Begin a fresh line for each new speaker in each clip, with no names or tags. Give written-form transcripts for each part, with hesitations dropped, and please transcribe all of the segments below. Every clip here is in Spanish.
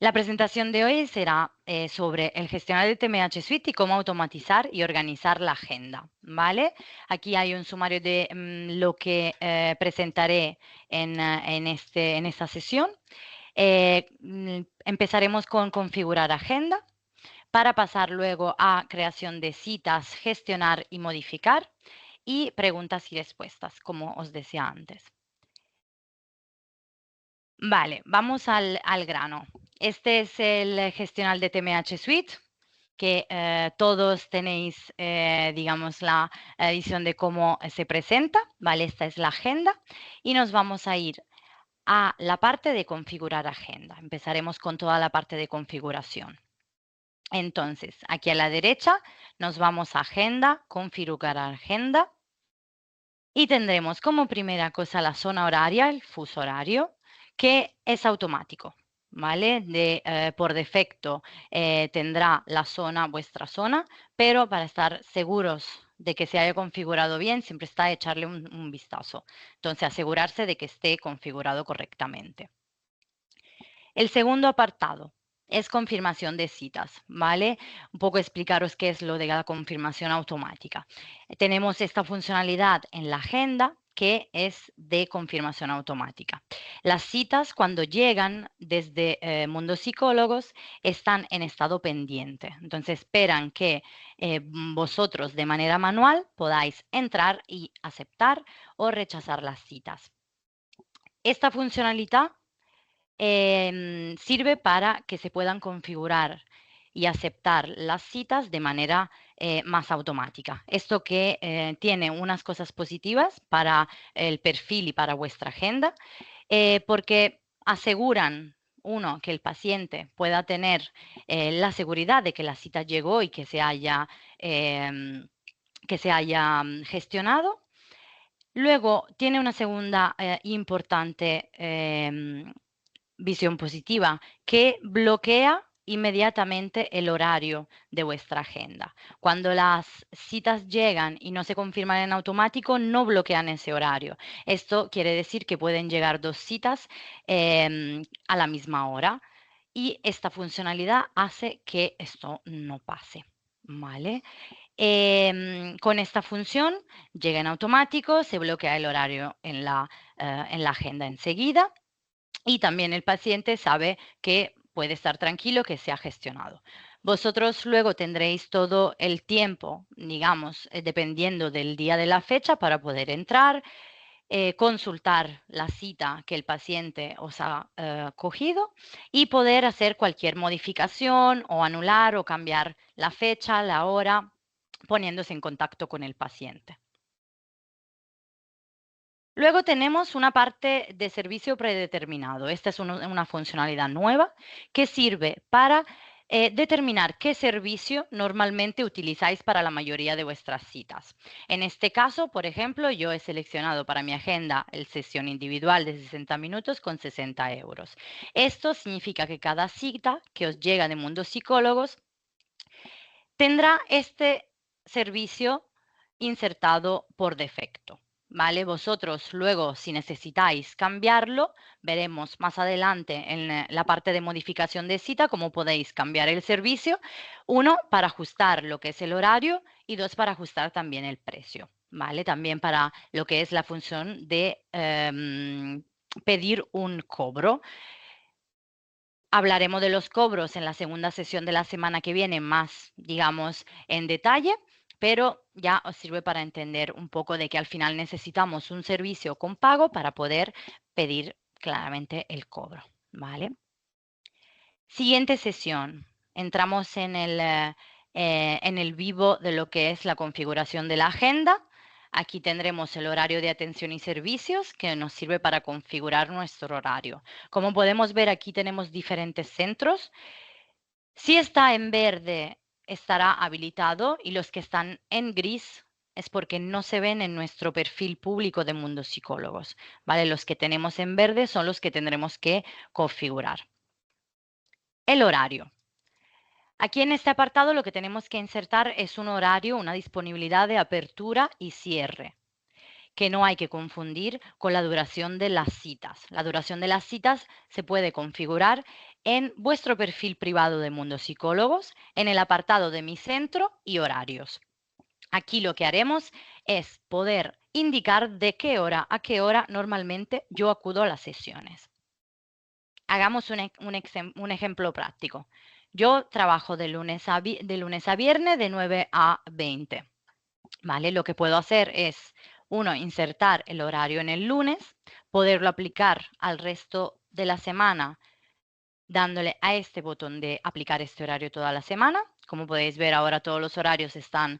La presentación de hoy será sobre el gestionar de TMH Suite y cómo automatizar y organizar la agenda, ¿vale? Aquí hay un sumario de lo que presentaré en esta sesión. Empezaremos con configurar agenda para pasar luego a creación de citas, gestionar y modificar y preguntas y respuestas, como os decía antes. Vale, vamos al grano. Este es el gestional de TMH Suite, que todos tenéis, digamos, la edición de cómo se presenta, ¿vale? Esta es la agenda y nos vamos a ir a la parte de configurar agenda. Empezaremos con toda la parte de configuración. Entonces, aquí a la derecha nos vamos a agenda, configurar agenda y tendremos como primera cosa la zona horaria, el fuso horario, que es automático, ¿vale? Por defecto tendrá la zona, vuestra zona, pero para estar seguros de que se haya configurado bien, siempre está echarle un vistazo. Entonces, asegurarse de que esté configurado correctamente. El segundo apartado es confirmación de citas, ¿vale? Un poco explicaros qué es lo de la confirmación automática. Tenemos esta funcionalidad en la agenda que es de confirmación automática. Las citas cuando llegan desde Mundo Psicólogos están en estado pendiente. Entonces esperan que vosotros de manera manual podáis entrar y aceptar o rechazar las citas. Esta funcionalidad sirve para que se puedan configurar y aceptar las citas de manera más automática. Esto que tiene unas cosas positivas para el perfil y para vuestra agenda, porque aseguran, uno, que el paciente pueda tener la seguridad de que la cita llegó y que se haya gestionado. Luego tiene una segunda importante visión positiva que bloquea inmediatamente el horario de vuestra agenda. Cuando las citas llegan y no se confirman en automático, no bloquean ese horario. Esto quiere decir que pueden llegar dos citas a la misma hora y esta funcionalidad hace que esto no pase. ¿Vale? Con esta función llega en automático, se bloquea el horario en la agenda enseguida y también el paciente sabe que puede estar tranquilo, que se ha gestionado. Vosotros luego tendréis todo el tiempo, digamos, dependiendo del día de la fecha para poder entrar, consultar la cita que el paciente os ha cogido y poder hacer cualquier modificación o anular o cambiar la fecha, la hora, poniéndose en contacto con el paciente. Luego tenemos una parte de servicio predeterminado. Esta es una funcionalidad nueva que sirve para determinar qué servicio normalmente utilizáis para la mayoría de vuestras citas. En este caso, por ejemplo, yo he seleccionado para mi agenda el sesión individual de 60 minutos con 60 euros. Esto significa que cada cita que os llega de Mundo Psicólogos tendrá este servicio insertado por defecto. ¿Vale? Vosotros luego, si necesitáis cambiarlo, veremos más adelante en la parte de modificación de cita cómo podéis cambiar el servicio. Uno, para ajustar lo que es el horario y dos, para ajustar también el precio. ¿Vale? También para lo que es la función de pedir un cobro. Hablaremos de los cobros en la segunda sesión de la semana que viene más, digamos, en detalle, pero ya os sirve para entender un poco de que al final necesitamos un servicio con pago para poder pedir claramente el cobro, ¿vale? Siguiente sesión. Entramos en el vivo de lo que es la configuración de la agenda. Aquí tendremos el horario de atención y servicios que nos sirve para configurar nuestro horario. Como podemos ver, aquí tenemos diferentes centros. Si está en verde, estará habilitado y los que están en gris es porque no se ven en nuestro perfil público de Mundo Psicólogos. ¿Vale? Los que tenemos en verde son los que tendremos que configurar. El horario. Aquí en este apartado lo que tenemos que insertar es un horario, una disponibilidad de apertura y cierre. que no hay que confundir con la duración de las citas. La duración de las citas se puede configurar en vuestro perfil privado de Mundo Psicólogos, en el apartado de Mi Centro y Horarios. Aquí lo que haremos es poder indicar de qué hora a qué hora normalmente yo acudo a las sesiones. Hagamos un ejemplo práctico. Yo trabajo de lunes a viernes de 9 a 20. ¿Vale? Lo que puedo hacer es, uno, insertar el horario en el lunes, poderlo aplicar al resto de la semana dándole a este botón de aplicar este horario toda la semana. Como podéis ver, ahora todos los horarios están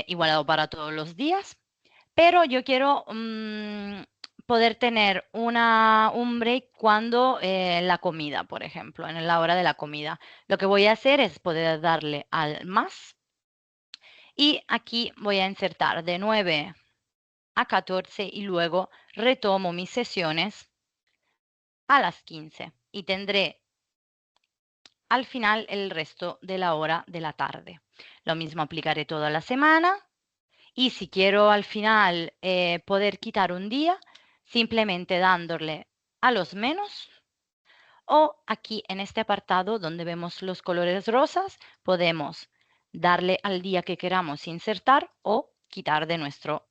igualados para todos los días. Pero yo quiero poder tener un break cuando la comida, por ejemplo, en la hora de la comida. Lo que voy a hacer es poder darle al más y aquí voy a insertar de 9 a 14 y luego retomo mis sesiones a las 15 y tendré al final el resto de la hora de la tarde. Lo mismo aplicaré toda la semana y si quiero al final poder quitar un día, simplemente dándole a los menos o aquí en este apartado donde vemos los colores rosas, podemos darle al día que queramos insertar o quitar de nuestra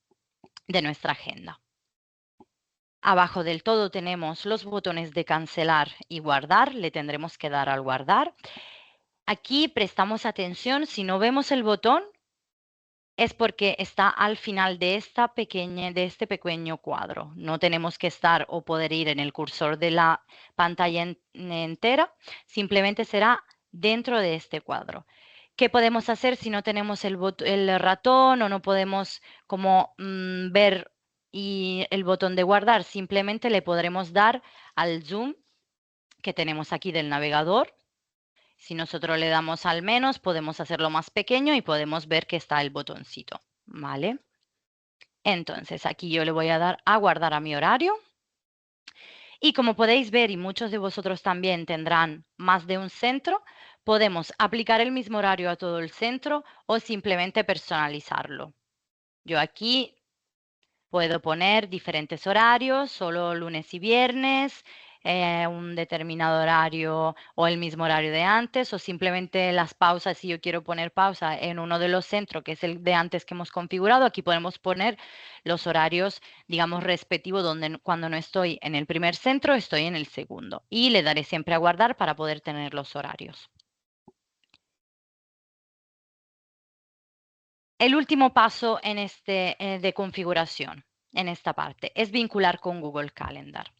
agenda. Abajo del todo tenemos los botones de cancelar y guardar. Le tendremos que dar al guardar. Aquí prestamos atención. Si no vemos el botón, es porque está al final de este pequeño cuadro. No tenemos que estar o poder ir en el cursor de la pantalla entera. Simplemente será dentro de este cuadro. ¿Qué podemos hacer si no tenemos el ratón o no podemos como ver y el botón de guardar? Simplemente le podremos dar al zoom que tenemos aquí del navegador. Si nosotros le damos al menos, podemos hacerlo más pequeño y podemos ver que está el botoncito, ¿vale? Entonces, aquí yo le voy a dar a guardar a mi horario. Y como podéis ver, y muchos de vosotros también tendrán más de un centro, podemos aplicar el mismo horario a todo el centro o simplemente personalizarlo. Yo aquí puedo poner diferentes horarios, solo lunes y viernes, un determinado horario o el mismo horario de antes, o simplemente las pausas, si yo quiero poner pausa en uno de los centros, que es el de antes que hemos configurado, aquí podemos poner los horarios, digamos, respectivos, donde cuando no estoy en el primer centro, estoy en el segundo. Y le daré siempre a guardar para poder tener los horarios. El último paso en de configuración, en esta parte, es vincular con Google Calendar.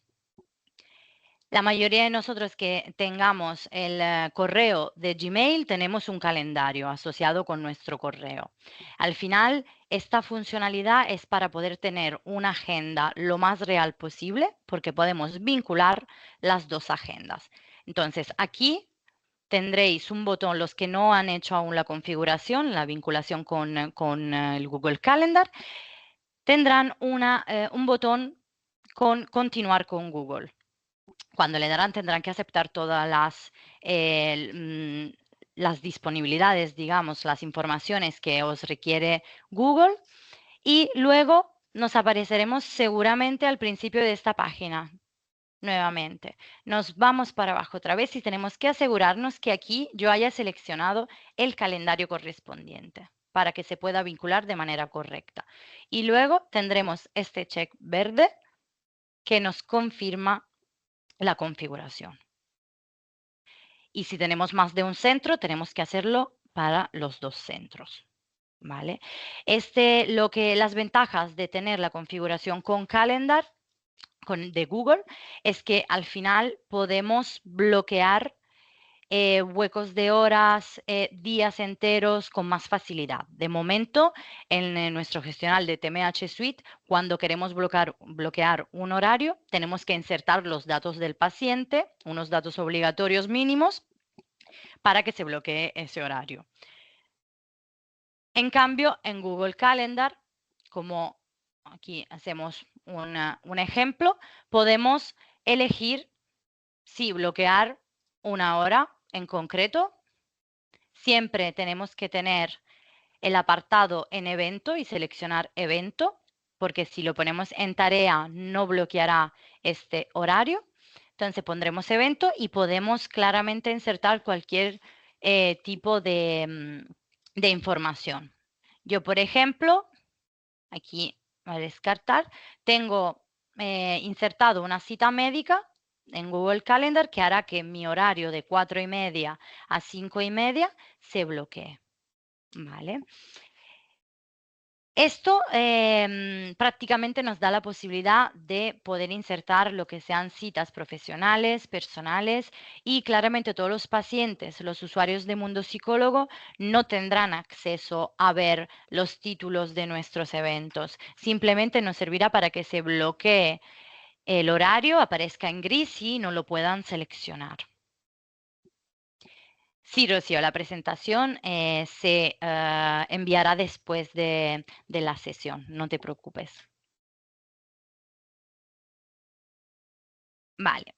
La mayoría de nosotros que tengamos el correo de Gmail tenemos un calendario asociado con nuestro correo. Al final, esta funcionalidad es para poder tener una agenda lo más real posible porque podemos vincular las dos agendas. Entonces, aquí tendréis un botón, los que no han hecho aún la configuración, la vinculación con el Google Calendar, tendrán un botón con continuar con Google. Cuando le darán tendrán que aceptar todas las disponibilidades, digamos, las informaciones que os requiere Google y luego nos apareceremos seguramente al principio de esta página. Nuevamente, nos vamos para abajo otra vez y tenemos que asegurarnos que aquí yo haya seleccionado el calendario correspondiente para que se pueda vincular de manera correcta. Y luego tendremos este check verde que nos confirma la configuración. Y si tenemos más de un centro, tenemos que hacerlo para los dos centros. ¿Vale? Las ventajas de tener la configuración con Calendar de Google es que al final podemos bloquear huecos de horas, días enteros con más facilidad. De momento, en nuestro gestional de TMH Suite, cuando queremos bloquear un horario, tenemos que insertar los datos del paciente, unos datos obligatorios mínimos, para que se bloquee ese horario. En cambio, en Google Calendar, como aquí hacemos un ejemplo, podemos elegir si bloquear una hora en concreto. Siempre tenemos que tener el apartado en evento y seleccionar evento porque si lo ponemos en tarea no bloqueará este horario. Entonces pondremos evento y podemos claramente insertar cualquier tipo de información. Yo, por ejemplo, aquí voy a descartar, tengo insertado una cita médica en Google Calendar que hará que mi horario de 4:30 a 5:30 se bloquee. ¿Vale? Esto prácticamente nos da la posibilidad de poder insertar lo que sean citas profesionales, personales y claramente todos los pacientes, los usuarios de Mundo Psicólogo no tendrán acceso a ver los títulos de nuestros eventos. Simplemente nos servirá para que se bloquee el horario, aparezca en gris y no lo puedan seleccionar. Sí, Rocío, la presentación se enviará después de la sesión, no te preocupes. Vale.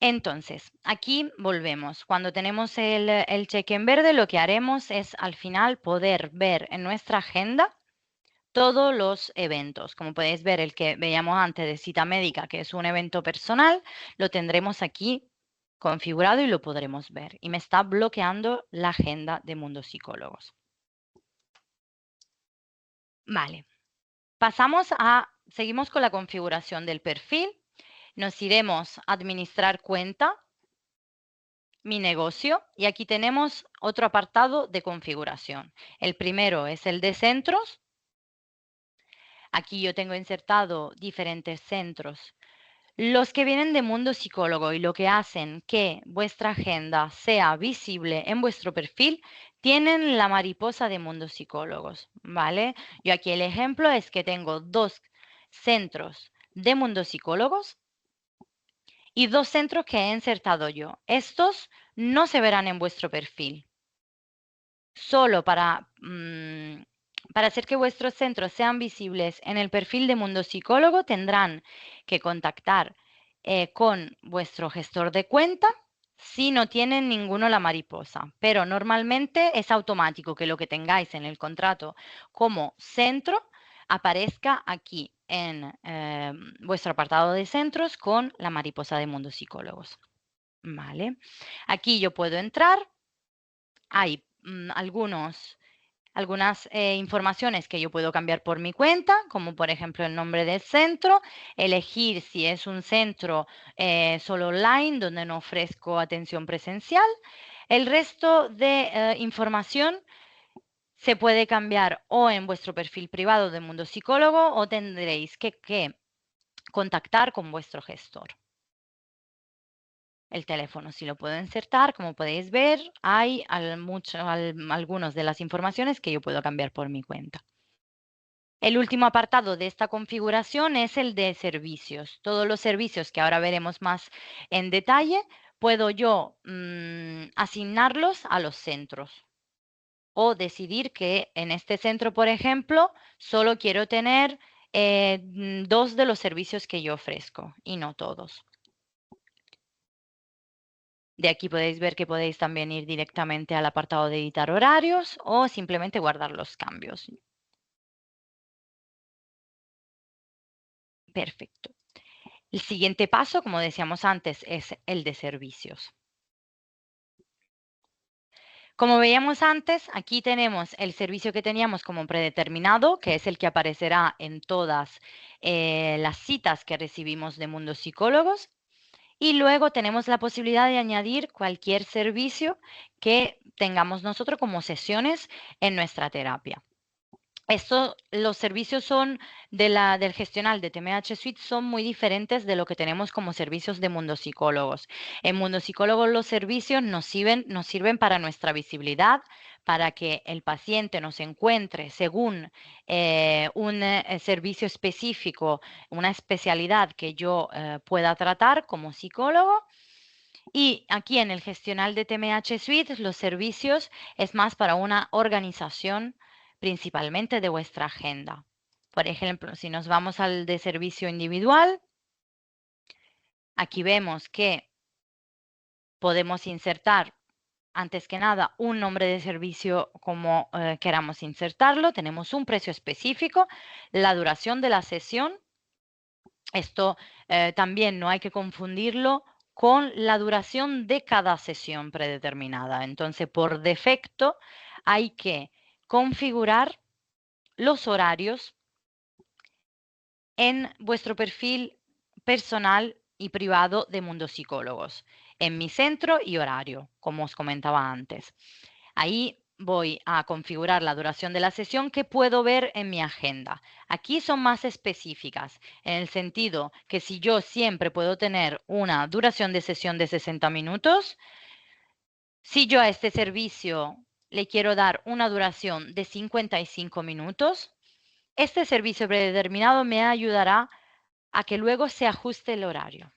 Entonces, aquí volvemos. Cuando tenemos el cheque en verde, lo que haremos es al final poder ver en nuestra agenda todos los eventos. Como podéis ver, el que veíamos antes de cita médica, que es un evento personal, lo tendremos aquí configurado y lo podremos ver. Y me está bloqueando la agenda de Mundo Psicólogos. Vale. Seguimos con la configuración del perfil. Nos iremos a administrar cuenta, mi negocio, y aquí tenemos otro apartado de configuración. El primero es el de centros. Aquí yo tengo insertado diferentes centros. Los que vienen de Mundo Psicólogo y lo que hacen que vuestra agenda sea visible en vuestro perfil, tienen la mariposa de Mundo Psicólogos, ¿vale? Yo aquí el ejemplo es que tengo 2 centros de Mundo Psicólogos y 2 centros que he insertado yo. Estos no se verán en vuestro perfil. Solo para hacer que vuestros centros sean visibles en el perfil de Mundo Psicólogo tendrán que contactar con vuestro gestor de cuenta si no tienen ninguno la mariposa. Pero normalmente es automático que lo que tengáis en el contrato como centro aparezca aquí en vuestro apartado de centros con la mariposa de Mundo Psicólogos. Vale. Aquí yo puedo entrar. Hay algunas informaciones que yo puedo cambiar por mi cuenta, como por ejemplo el nombre del centro, elegir si es un centro solo online donde no ofrezco atención presencial. El resto de información se puede cambiar o en vuestro perfil privado de Mundo Psicólogo o tendréis que contactar con vuestro gestor. El teléfono sí lo puedo insertar, como podéis ver, hay algunas de las informaciones que yo puedo cambiar por mi cuenta. El último apartado de esta configuración es el de servicios. Todos los servicios que ahora veremos más en detalle, puedo yo asignarlos a los centros o decidir que en este centro, por ejemplo, solo quiero tener 2 de los servicios que yo ofrezco y no todos. De aquí podéis ver que podéis también ir directamente al apartado de editar horarios o simplemente guardar los cambios. Perfecto. El siguiente paso, como decíamos antes, es el de servicios. Como veíamos antes, aquí tenemos el servicio que teníamos como predeterminado, que es el que aparecerá en todas las citas que recibimos de Mundo Psicólogos. Y luego tenemos la posibilidad de añadir cualquier servicio que tengamos nosotros como sesiones en nuestra terapia. Los servicios del gestional de TMH Suite son muy diferentes de lo que tenemos como servicios de Mundo Psicólogos. En Mundo Psicólogos los servicios nos sirven para nuestra visibilidad, para que el paciente nos encuentre según un servicio específico, una especialidad que yo pueda tratar como psicólogo. Y aquí en el gestional de TMH Suite, los servicios es más para una organización principalmente de vuestra agenda. Por ejemplo, si nos vamos al de servicio individual, aquí vemos que podemos insertar antes que nada, un nombre de servicio como queramos insertarlo. Tenemos un precio específico, la duración de la sesión. Esto también no hay que confundirlo con la duración de cada sesión predeterminada. Entonces, por defecto, hay que configurar los horarios en vuestro perfil personal y privado de Mundo Psicólogos, en mi centro y horario, como os comentaba antes. Ahí voy a configurar la duración de la sesión que puedo ver en mi agenda. Aquí son más específicas, en el sentido que si yo siempre puedo tener una duración de sesión de 60 minutos, si yo a este servicio le quiero dar una duración de 55 minutos, este servicio predeterminado me ayudará a que luego se ajuste el horario,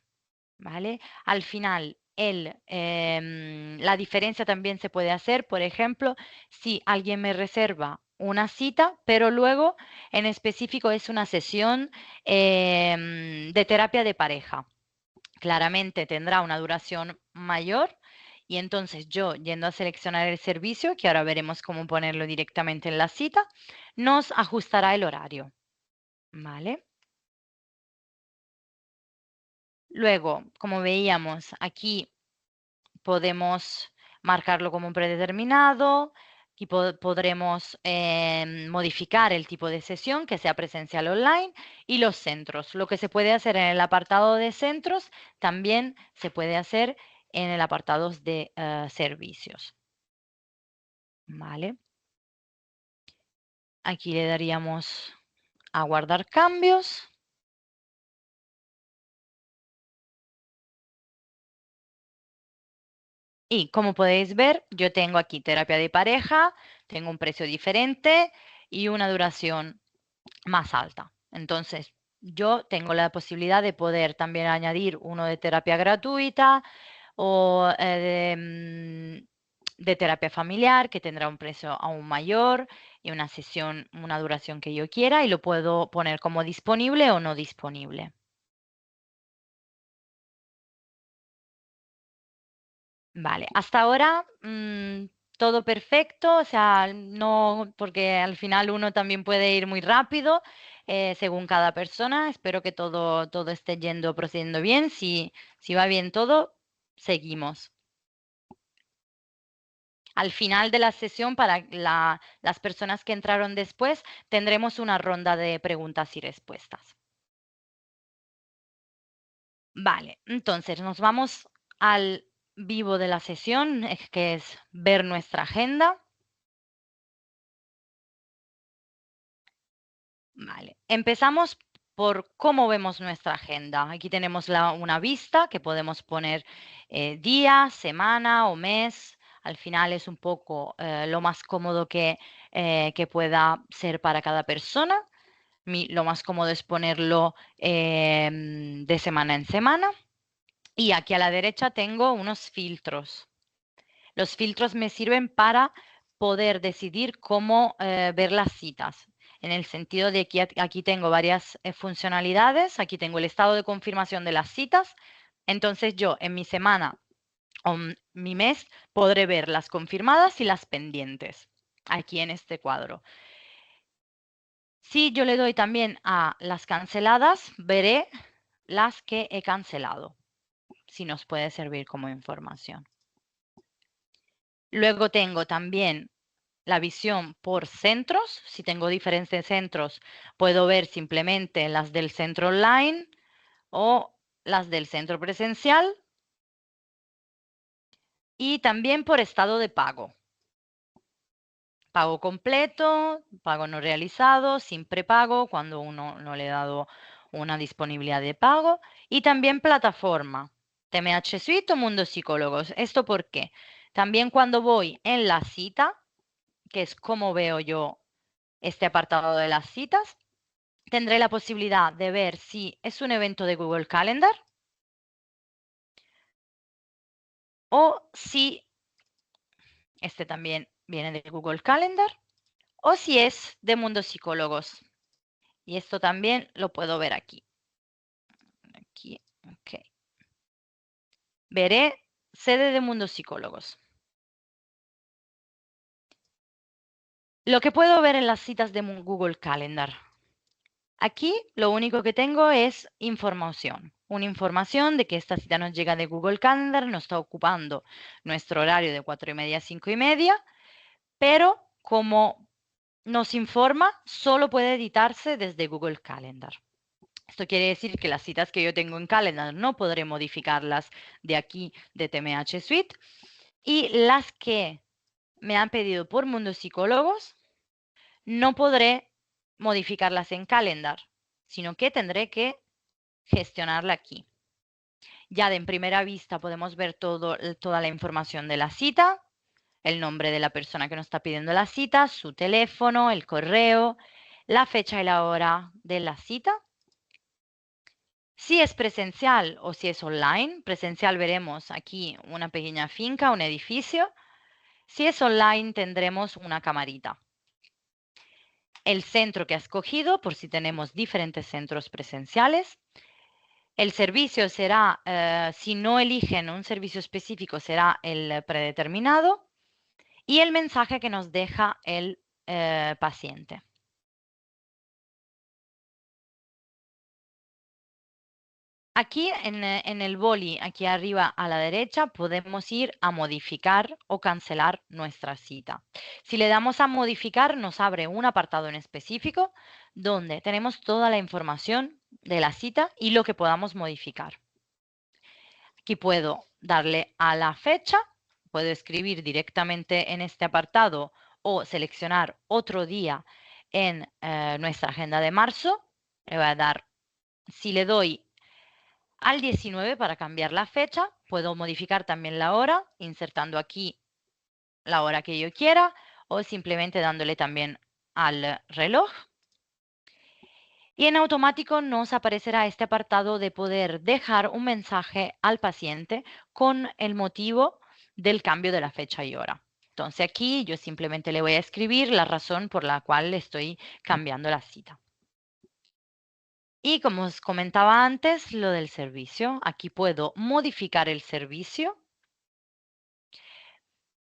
¿vale? Al final, la diferencia también se puede hacer, por ejemplo, si alguien me reserva una cita, pero luego en específico es una sesión de terapia de pareja. Claramente tendrá una duración mayor y entonces yo, yendo a seleccionar el servicio, que ahora veremos cómo ponerlo directamente en la cita, nos ajustará el horario, ¿vale? Luego, como veíamos, aquí podemos marcarlo como un predeterminado. Aquí podremos modificar el tipo de sesión, que sea presencial online, y los centros. Lo que se puede hacer en el apartado de centros, también se puede hacer en el apartado de servicios. ¿Vale? Aquí le daríamos a guardar cambios. Y como podéis ver, yo tengo aquí terapia de pareja, tengo un precio diferente y una duración más alta. Entonces, yo tengo la posibilidad de poder también añadir uno de terapia gratuita o de terapia familiar, que tendrá un precio aún mayor y una sesión, una duración que yo quiera, y lo puedo poner como disponible o no disponible. Vale, hasta ahora todo perfecto, o sea, no, porque al final uno también puede ir muy rápido según cada persona. Espero que todo esté yendo, procediendo bien. Si va bien todo, seguimos. Al final de la sesión, para las personas que entraron después, tendremos una ronda de preguntas y respuestas. Vale, entonces nos vamos al vivo de la sesión, que es ver nuestra agenda. Vale, empezamos por cómo vemos nuestra agenda. Aquí tenemos una vista que podemos poner día, semana o mes. Al final es un poco lo más cómodo que pueda ser para cada persona. Lo más cómodo es ponerlo de semana en semana. Y aquí a la derecha tengo unos filtros. Los filtros me sirven para poder decidir cómo ver las citas, en el sentido de que aquí tengo varias funcionalidades. Aquí tengo el estado de confirmación de las citas. Entonces yo en mi semana o mi mes podré ver las confirmadas y las pendientes aquí en este cuadro. Si yo le doy también a las canceladas, veré las que he cancelado, si nos puede servir como información. Luego tengo también la visión por centros. Si tengo diferentes centros, puedo ver simplemente las del centro online o las del centro presencial. Y también por estado de pago. Pago completo, pago no realizado, sin prepago, cuando uno no le ha dado una disponibilidad de pago. Y también plataforma, TMH Suite o Mundo Psicólogos. ¿Esto por qué? También cuando voy en la cita, que es como veo yo este apartado de las citas, tendré la posibilidad de ver si es un evento de Google Calendar o si este también viene de Google Calendar o si es de Mundo Psicólogos. Y esto también lo puedo ver aquí. Aquí, ok. Veré sede de Mundo Psicólogos. Lo que puedo ver en las citas de Google Calendar. Aquí lo único que tengo es información. Una información de que esta cita nos llega de Google Calendar, nos está ocupando nuestro horario de 4:30 a 5:30, pero como nos informa, solo puede editarse desde Google Calendar. Esto quiere decir que las citas que yo tengo en Calendar no podré modificarlas de aquí de TMH Suite, y las que me han pedido por Mundo Psicólogos no podré modificarlas en Calendar, sino que tendré que gestionarla aquí. Ya de en primera vista podemos ver toda la información de la cita, el nombre de la persona que nos está pidiendo la cita, su teléfono, el correo, la fecha y la hora de la cita. Si es presencial o si es online, presencial veremos aquí una pequeña finca, un edificio. Si es online tendremos una camarita. El centro que ha escogido, por si tenemos diferentes centros presenciales. El servicio será, si no eligen un servicio específico, será el predeterminado. Y el mensaje que nos deja el paciente. Aquí en el boli, aquí arriba a la derecha, podemos ir a modificar o cancelar nuestra cita. Si le damos a modificar, nos abre un apartado en específico donde tenemos toda la información de la cita y lo que podamos modificar. Aquí puedo darle a la fecha, puedo escribir directamente en este apartado o seleccionar otro día en nuestra agenda de marzo. Le voy a dar, si le doy al 19 para cambiar la fecha, puedo modificar también la hora, insertando aquí la hora que yo quiera o simplemente dándole también al reloj. Y en automático nos aparecerá este apartado de poder dejar un mensaje al paciente con el motivo del cambio de la fecha y hora. Entonces aquí yo simplemente le voy a escribir la razón por la cual le estoy cambiando la cita. Y como os comentaba antes, lo del servicio. Aquí puedo modificar el servicio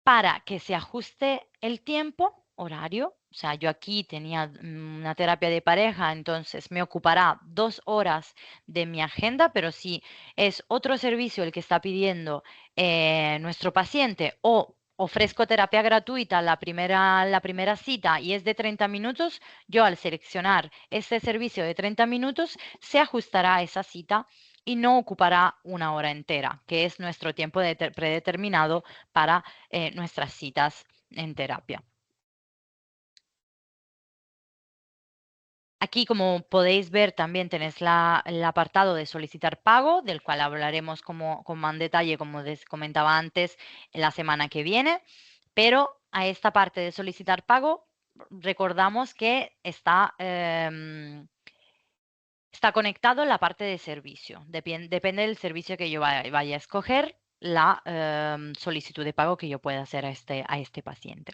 para que se ajuste el tiempo, horario. O sea, yo aquí tenía una terapia de pareja, entonces me ocupará 2 horas de mi agenda, pero si es otro servicio el que está pidiendo nuestro paciente o ofrezco terapia gratuita la primera cita y es de 30 minutos, yo al seleccionar este servicio de 30 minutos se ajustará a esa cita y no ocupará una hora entera, que es nuestro tiempo predeterminado para nuestras citas en terapia. Aquí, como podéis ver, también tenéis el apartado de solicitar pago, del cual hablaremos con más detalle, como les comentaba antes, la semana que viene. Pero a esta parte de solicitar pago, recordamos que está conectado en la parte de servicio. Depende del servicio que yo vaya a escoger, la solicitud de pago que yo pueda hacer a este paciente.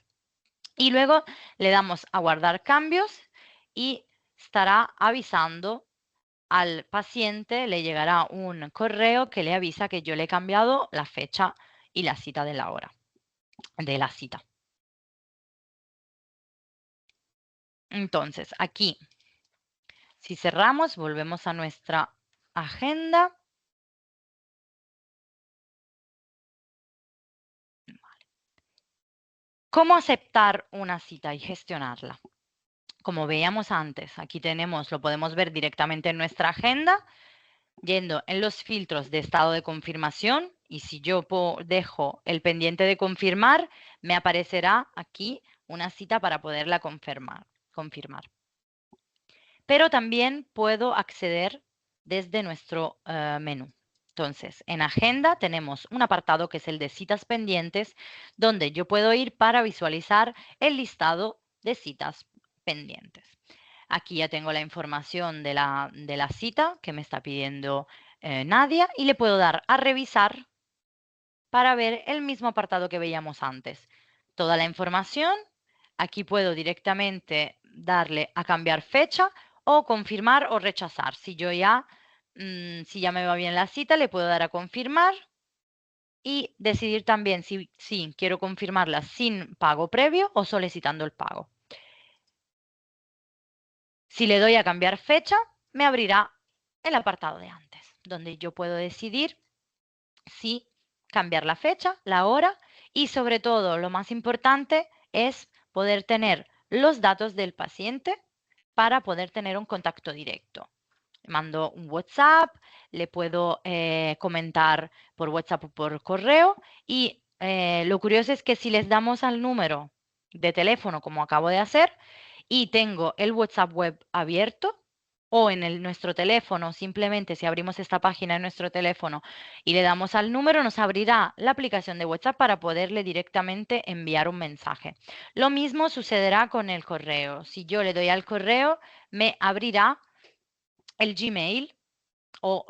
Y luego le damos a guardar cambios y estará avisando al paciente, le llegará un correo que le avisa que yo le he cambiado la fecha y la cita de la hora de la cita. Entonces, aquí, si cerramos, volvemos a nuestra agenda. ¿Cómo aceptar una cita y gestionarla? Como veíamos antes, aquí lo podemos ver directamente en nuestra agenda, yendo en los filtros de estado de confirmación, y si yo dejo el pendiente de confirmar, me aparecerá aquí una cita para poderla confirmar. Pero también puedo acceder desde nuestro menú. Entonces, en agenda tenemos un apartado que es el de citas pendientes, donde yo puedo ir para visualizar el listado de citas pendientes. Aquí ya tengo la información de la cita que me está pidiendo Nadia, y le puedo dar a revisar para ver el mismo apartado que veíamos antes. Toda la información. Aquí puedo directamente darle a cambiar fecha o confirmar o rechazar. Si ya me va bien la cita, le puedo dar a confirmar y decidir también si quiero confirmarla sin pago previo o solicitando el pago. Si le doy a cambiar fecha, me abrirá el apartado de antes, donde yo puedo decidir si cambiar la fecha, la hora y sobre todo, lo más importante es poder tener los datos del paciente para poder tener un contacto directo. Le mando un WhatsApp, le puedo comentar por WhatsApp o por correo y lo curioso es que si les damos al número de teléfono, como acabo de hacer, y tengo el WhatsApp web abierto, o en nuestro teléfono, simplemente si abrimos esta página en nuestro teléfono y le damos al número, nos abrirá la aplicación de WhatsApp para poderle directamente enviar un mensaje. Lo mismo sucederá con el correo. Si yo le doy al correo, me abrirá el Gmail o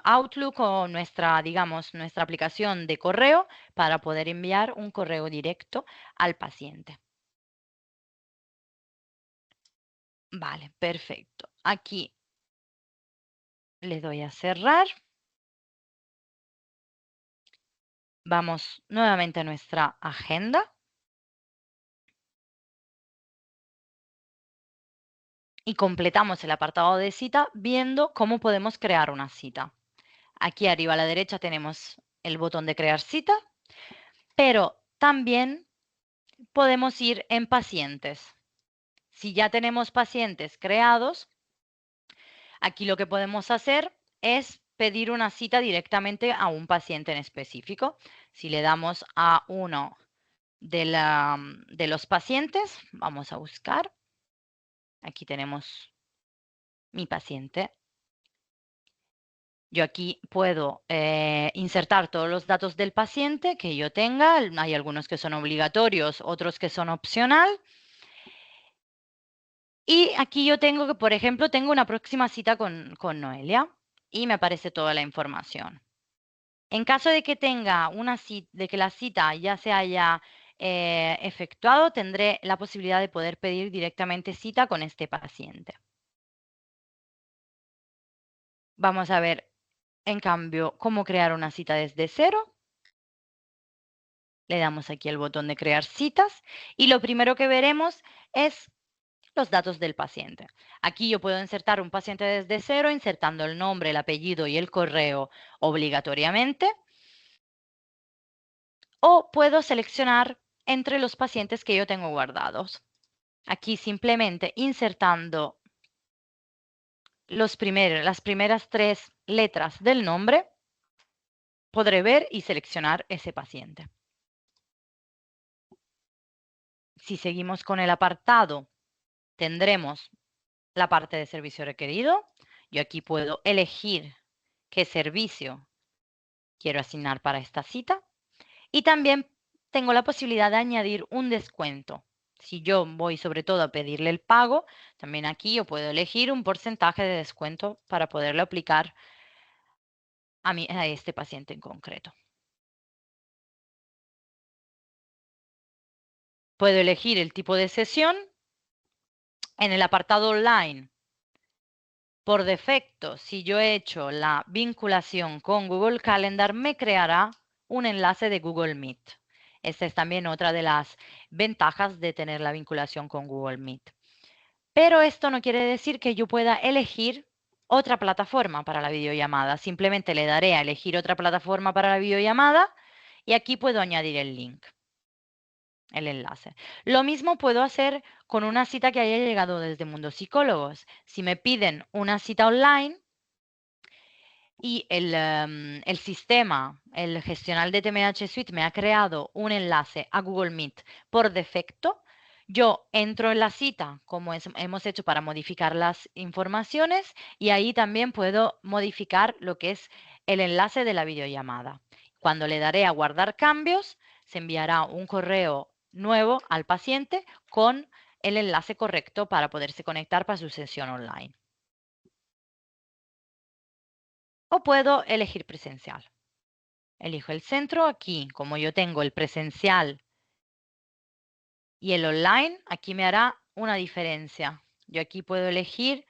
Outlook o nuestra, digamos, nuestra aplicación de correo para poder enviar un correo directo al paciente. Vale, perfecto. Aquí le doy a cerrar. Vamos nuevamente a nuestra agenda y completamos el apartado de cita viendo cómo podemos crear una cita. Aquí arriba a la derecha tenemos el botón de crear cita, pero también podemos ir en pacientes. Si ya tenemos pacientes creados, aquí lo que podemos hacer es pedir una cita directamente a un paciente en específico. Si le damos a uno de los pacientes, vamos a buscar. Aquí tenemos mi paciente. Yo aquí puedo insertar todos los datos del paciente que yo tenga. Hay algunos que son obligatorios, otros que son opcional. Y aquí yo tengo que, por ejemplo, tengo una próxima cita con Noelia y me aparece toda la información. En caso de que tenga una cita, de que la cita ya se haya efectuado, tendré la posibilidad de poder pedir directamente cita con este paciente. Vamos a ver, en cambio, cómo crear una cita desde cero. Le damos aquí el botón de crear citas y lo primero que veremos es los datos del paciente. Aquí yo puedo insertar un paciente desde cero, insertando el nombre, el apellido y el correo obligatoriamente. O puedo seleccionar entre los pacientes que yo tengo guardados. Aquí simplemente insertando las primeras 3 letras del nombre, podré ver y seleccionar ese paciente. Si seguimos con el apartado, tendremos la parte de servicio requerido. Yo aquí puedo elegir qué servicio quiero asignar para esta cita. Y también tengo la posibilidad de añadir un descuento. Si yo voy sobre todo a pedirle el pago, también aquí yo puedo elegir un porcentaje de descuento para poderlo aplicar a este paciente en concreto. Puedo elegir el tipo de sesión. En el apartado online, por defecto, si yo he hecho la vinculación con Google Calendar, me creará un enlace de Google Meet. Esta es también otra de las ventajas de tener la vinculación con Google Meet. Pero esto no quiere decir que yo pueda elegir otra plataforma para la videollamada. Simplemente le daré a elegir otra plataforma para la videollamada y aquí puedo añadir el link, el enlace. Lo mismo puedo hacer con una cita que haya llegado desde Mundo Psicólogos. Si me piden una cita online y el sistema, el gestional de TMH Suite me ha creado un enlace a Google Meet por defecto, yo entro en la cita como hemos hecho para modificar las informaciones y ahí también puedo modificar lo que es el enlace de la videollamada. Cuando le daré a guardar cambios, se enviará un correo nuevo al paciente con el enlace correcto para poderse conectar para su sesión online. O puedo elegir presencial. Elijo el centro aquí, como yo tengo el presencial y el online, aquí me hará una diferencia. Yo aquí puedo elegir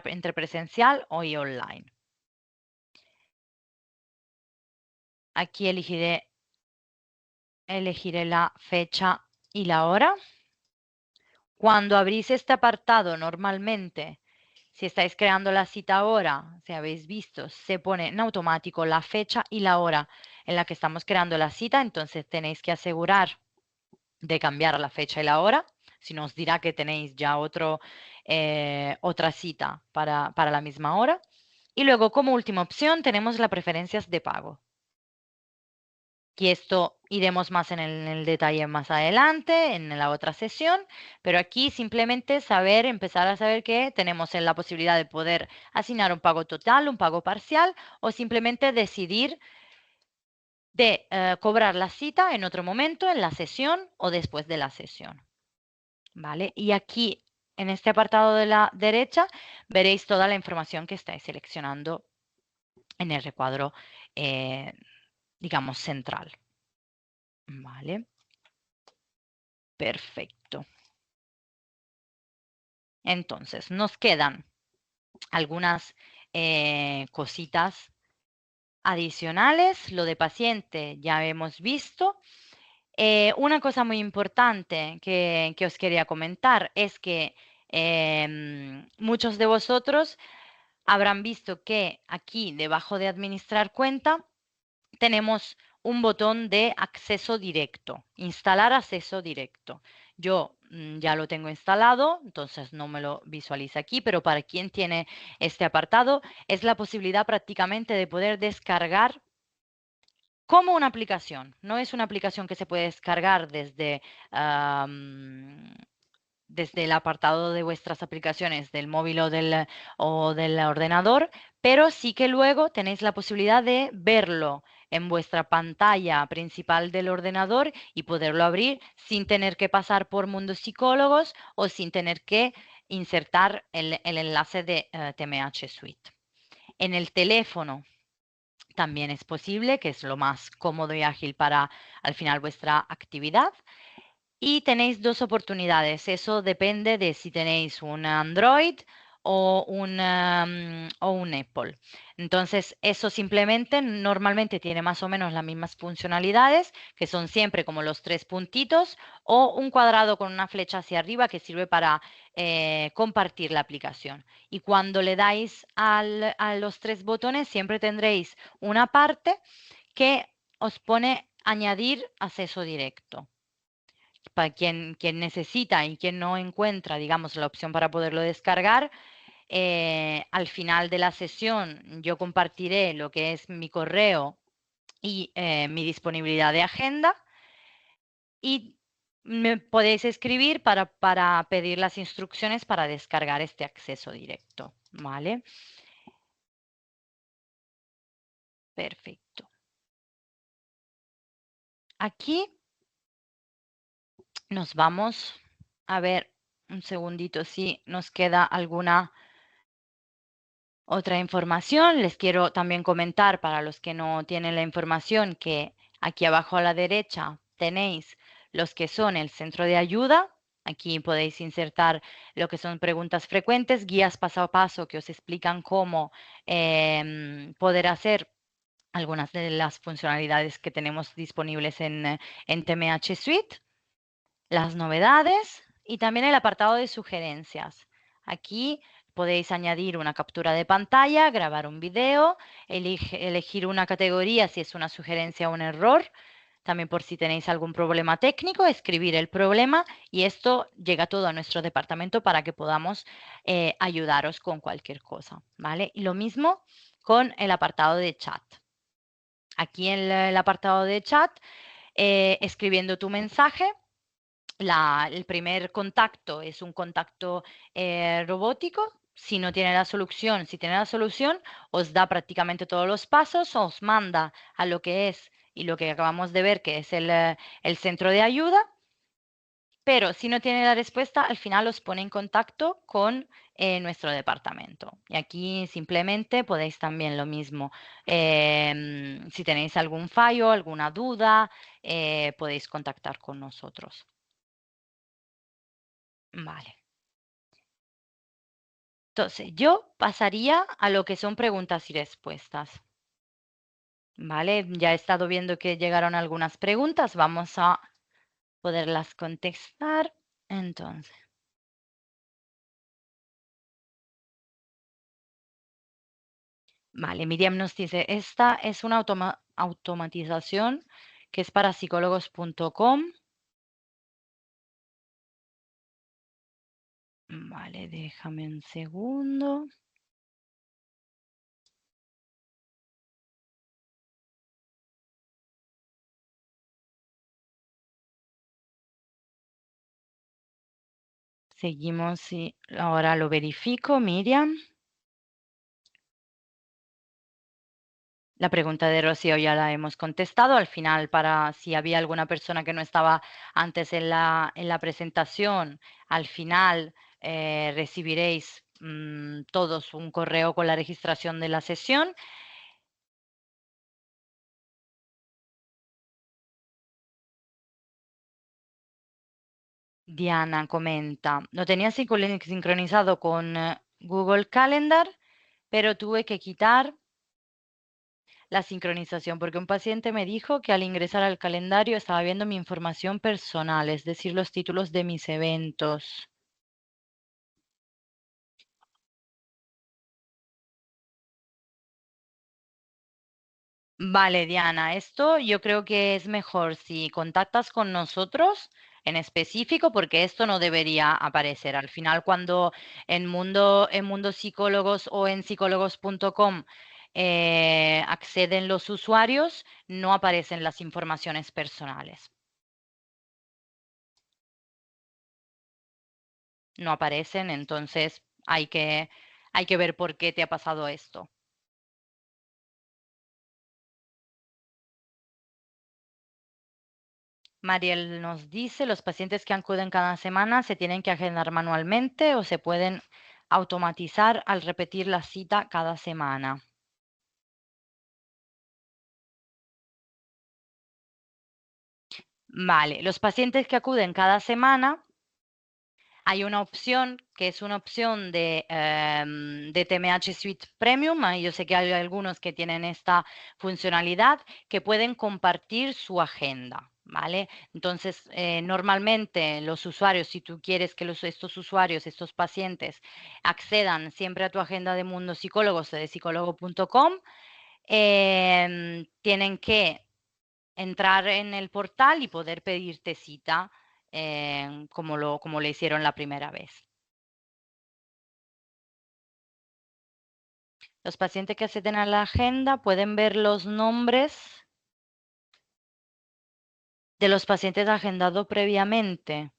entre presencial o online. Aquí elegiré la fecha y la hora. Cuando abrís este apartado, normalmente Si estáis creando la cita ahora, si habéis visto, se pone en automático la fecha y la hora en la que estamos creando la cita, entonces tenéis que asegurar de cambiar la fecha y la hora, si no os dirá que tenéis ya otra cita para la misma hora. Y luego, como última opción, tenemos las preferencias de pago. Y esto iremos más en el detalle más adelante, en la otra sesión, pero aquí simplemente empezar a saber que tenemos la posibilidad de poder asignar un pago total, un pago parcial o simplemente decidir de cobrar la cita en otro momento, en la sesión o después de la sesión. ¿Vale? Y aquí, en este apartado de la derecha, veréis toda la información que estáis seleccionando en el recuadro, digamos, central. ¿Vale? Perfecto. Entonces, nos quedan algunas cositas adicionales. Lo de paciente ya hemos visto. Una cosa muy importante que os quería comentar es que muchos de vosotros habrán visto que aquí debajo de administrar cuenta tenemos un botón de acceso directo, instalar acceso directo. Yo ya lo tengo instalado, entonces no me lo visualiza aquí, pero para quien tiene este apartado es la posibilidad prácticamente de poder descargar como una aplicación. No es una aplicación que se puede descargar desde el apartado de vuestras aplicaciones del móvil o del ordenador, pero sí que luego tenéis la posibilidad de verlo en vuestra pantalla principal del ordenador y poderlo abrir sin tener que pasar por Mundos Psicólogos o sin tener que insertar el enlace de TMH Suite. En el teléfono también es posible, que es lo más cómodo y ágil para al final vuestra actividad. Y tenéis dos oportunidades. Eso depende de si tenéis un Android o un Apple. Entonces, eso simplemente normalmente tiene más o menos las mismas funcionalidades, que son siempre como los tres puntitos o un cuadrado con una flecha hacia arriba que sirve para compartir la aplicación. Y cuando le dais a los tres botones, siempre tendréis una parte que os pone añadir acceso directo para quien necesita y quien no encuentra, digamos, la opción para poderlo descargar. Al final de la sesión yo compartiré lo que es mi correo y mi disponibilidad de agenda y me podéis escribir para pedir las instrucciones para descargar este acceso directo, ¿vale? Perfecto. Aquí nos vamos a ver un segundito si nos queda alguna otra información. Les quiero también comentar para los que no tienen la información que aquí abajo a la derecha tenéis los que son el centro de ayuda. Aquí podéis insertar lo que son preguntas frecuentes, guías paso a paso que os explican cómo poder hacer algunas de las funcionalidades que tenemos disponibles en TMH Suite, las novedades y también el apartado de sugerencias. Aquí podéis añadir una captura de pantalla, grabar un video, elegir una categoría si es una sugerencia o un error, también por si tenéis algún problema técnico, escribir el problema y esto llega todo a nuestro departamento para que podamos ayudaros con cualquier cosa, ¿vale? Y lo mismo con el apartado de chat. Aquí en el apartado de chat, escribiendo tu mensaje, el primer contacto es un contacto robótico. Si tiene la solución, os da prácticamente todos los pasos, os manda a lo que es y lo que acabamos de ver, que es el centro de ayuda. Pero si no tiene la respuesta, al final os pone en contacto con nuestro departamento. Y aquí simplemente podéis también lo mismo. Si tenéis algún fallo, alguna duda, podéis contactar con nosotros. Vale. Entonces, yo pasaría a lo que son preguntas y respuestas. Vale, ya he estado viendo que llegaron algunas preguntas. Vamos a poderlas contestar. Entonces, Vale, Miriam nos dice, esta es una automatización que es para psicólogos.com. Vale, déjame un segundo. Seguimos y ahora lo verifico, Miriam. La pregunta de Rocío ya la hemos contestado. Al final, para si había alguna persona que no estaba antes en la presentación, al final recibiréis todos un correo con la registración de la sesión. Diana comenta, lo tenía sincronizado con Google Calendar, pero tuve que quitar la sincronización porque un paciente me dijo que al ingresar al calendario estaba viendo mi información personal, es decir, los títulos de mis eventos. Vale, Diana, esto yo creo que es mejor si contactas con nosotros en específico, porque esto no debería aparecer. Al final, cuando en Mundo Psicólogos o en psicólogos.com acceden los usuarios, no aparecen las informaciones personales. No aparecen, entonces hay que ver por qué te ha pasado esto. Mariel nos dice, los pacientes que acuden cada semana se tienen que agendar manualmente o se pueden automatizar al repetir la cita cada semana. Vale, los pacientes que acuden cada semana, hay una opción que es una opción de TMH Suite Premium. Yo sé que hay algunos que tienen esta funcionalidad que pueden compartir su agenda. ¿Vale? Entonces, normalmente los usuarios, si tú quieres que estos usuarios, estos pacientes, accedan siempre a tu agenda de Mundo Psicólogos o de psicólogo.com, tienen que entrar en el portal y poder pedirte cita como le hicieron la primera vez. Los pacientes que acceden a la agenda pueden ver los nombres de los pacientes agendados previamente.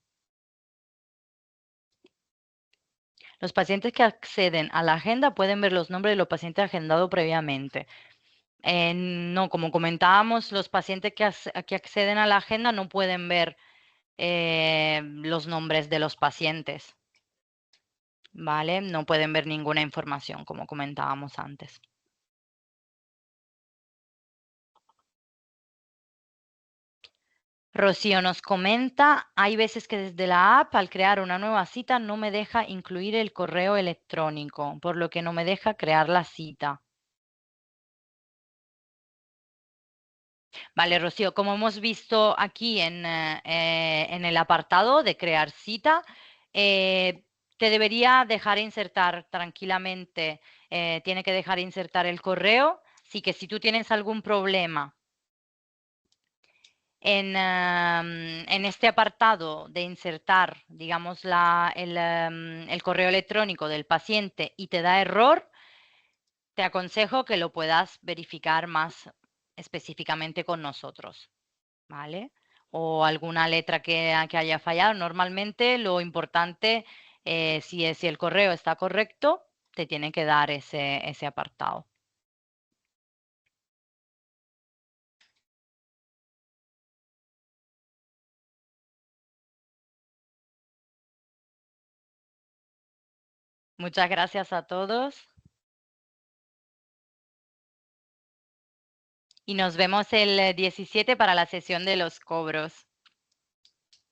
Los pacientes que acceden a la agenda pueden ver los nombres de los pacientes agendados previamente. No, como comentábamos, los pacientes que acceden a la agenda no pueden ver los nombres de los pacientes, ¿vale? No pueden ver ninguna información, como comentábamos antes. Rocío nos comenta, hay veces que desde la app al crear una nueva cita no me deja incluir el correo electrónico, por lo que no me deja crear la cita. Vale, Rocío, como hemos visto aquí en el apartado de crear cita, eh, te debería dejar insertar tranquilamente, tiene que dejar insertar el correo, sí que si tú tienes algún problema en este apartado de insertar, digamos, el correo electrónico del paciente y te da error, te aconsejo que lo puedas verificar más específicamente con nosotros, ¿vale? O alguna letra que haya fallado. Normalmente lo importante, si el correo está correcto, te tiene que dar ese apartado. Muchas gracias a todos y nos vemos el 17 para la sesión de los cobros.